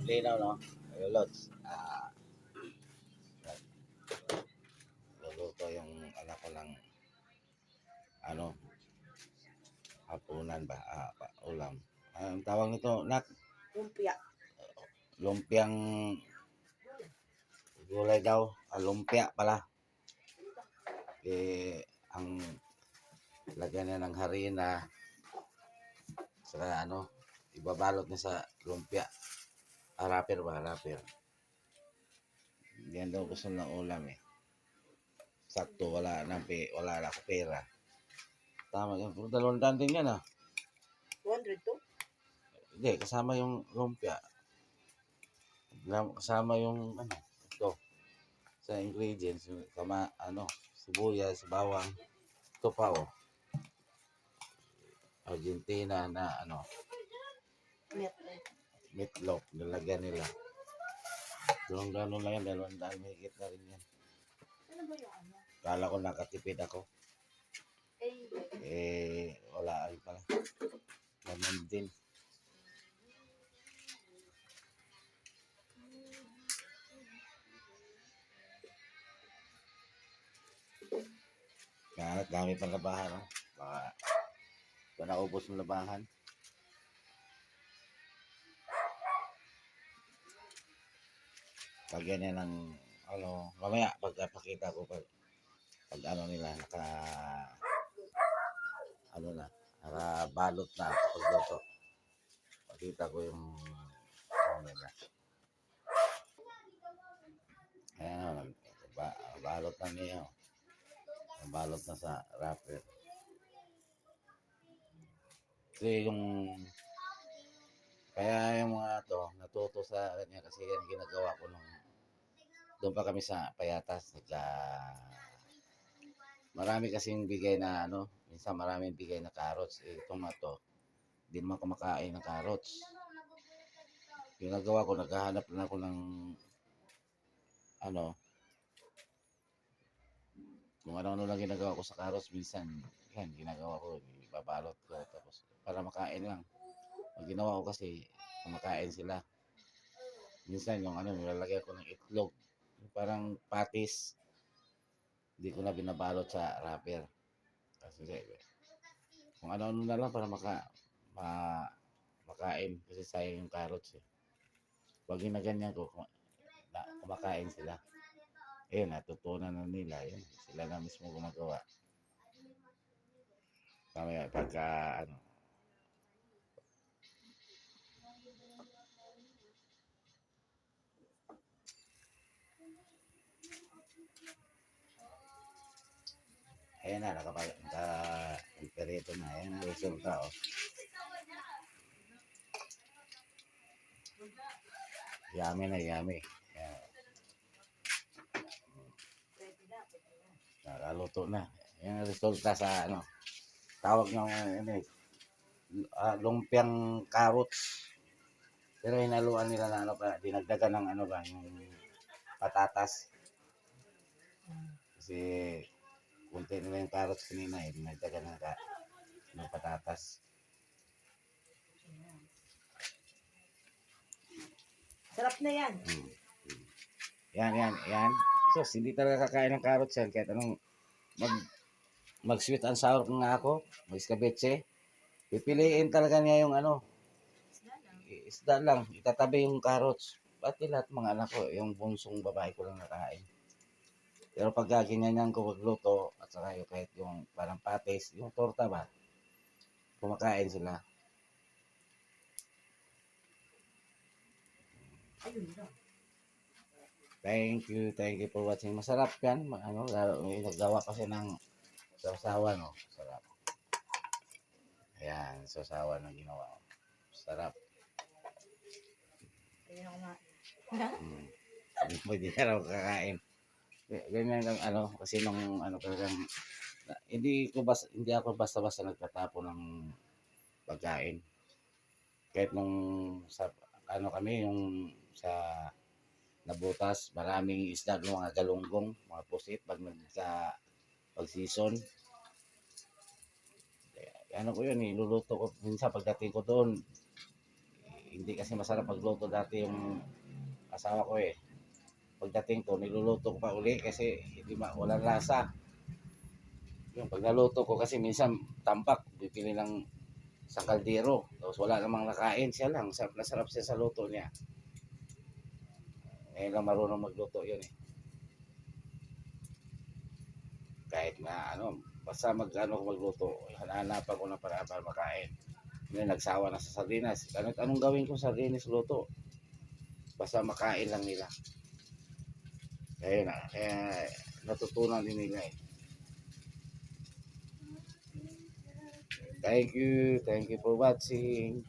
linaw, no? Lods. Luluto yung anak ko ng ano, hapunan ba? Ulam. Ang tawag nito, nak? Lumpia. Lumpiang gulay daw. Lumpia pala. Ang lagyan niya ng harina. Saka ano, ibabalot niya sa lumpia. Rapper ba? Rapper. Yan daw gusto ng ulam eh. Sakto, wala na ako pera. Tama yan. Puro 200 din yan 200 to? Hindi, kasama yung lumpia. Kasama yung ito. Sa ingredients, sibuyas, bawang. Ito pa Argentina na meatloaf, nilagyan nila. Doon gano'n lang yan, 200 mahigit na rin yan. Ano ba yung ano? Kala ko nakatipid ako. Wala rin pala. Ganun din. Kaya dami pang labahan, no? Baka naubos ng labahan. Lagyan niya ng mamaya pagpapakita ko pag nila nakabalot na pagluto. Pakita ko yung nila. Ayan, balot na niya. Balot na sa wrapper. Kasi kaya yung mga natuto sa kanya kasi yan ginagawa ko nung doon pa kami sa Payatas. Marami kasing bigay na minsan maraming bigay na carrots. Itong hindi naman kumakain ng carrots. Ginagawa ko, naghahanap na ako ng kung ano lang ginagawa ko sa carrots. Minsan, yan, ginagawa ko, ibabalot ko, tapos para makain lang. Ang ginawa ko kasi, kumakain sila. Minsan yung nilalagay ko ng itlog. Parang patis. Hindi ko na binabalot sa wrapper. Kasi kung ano na lang para makain. Kasi sayang yung carrots eh. Pag ginaganyan ko, kumakain sila. Natutunan na nila. Sila na mismo gumagawa. Mamaya pagka ayan na, naka-imperito na. Ayan na, resulta Yummy na, yummy. Ayan. Nakaluto na. Ayan ang resulta sa tawag nyo lumpiang carrots. Pero hinaluan nila na dinagdagan ng yung patatas. Kasi kunti nila yung carrots kanina dinagdagan ng patatas. Sarap na yan. Yan. So, hindi talaga kakain ng carrots yan. Kahit anong mag sweet and sour kung nga ako, mag escabeche. Pipiliin talaga niya yung isda lang. Itatabi yung carrots. Pati lahat mga anak ko, yung bunsong babae ko lang nakain. Pero pag ganyan ko magluto, at saka kahit yung parang patis, yung torta ba, kumakain sila. Thank you for watching. Masarap yan. Nagawa kasi ng sausawan, Sarap. Ayan, sausawan ng ginawa. Sarap. Pwede na raw kakain. Ganyan lang kasi nung talagang hindi ako basta-basta nagtatapon ng pagkain. Kahit nung kami yung sa Nabutas, maraming isda, mga galunggong, mga pusit pag season. Ko yun, iluluto ko minsan pagdating ko doon. hindi kasi masarap magluto dati yung asawa ko eh. Pagdating ko, niluluto ko pa uli kasi walang lasa. Yung pag naluto ko kasi minsan tambak, bibili ng sa kaldero. Tapos wala namang nakain, siya lang. Sarap na sarap siya sa luto niya. Ngayon lang marunong magluto yun eh. Kahit na ano, basta magluto, hananapan ko ng paraan para makain. Ngayon nagsawa na sa sardinas. Anong gawin ko sardinas luto? Basta makain lang nila. Kaya natutunan din nila eh. Thank you for watching.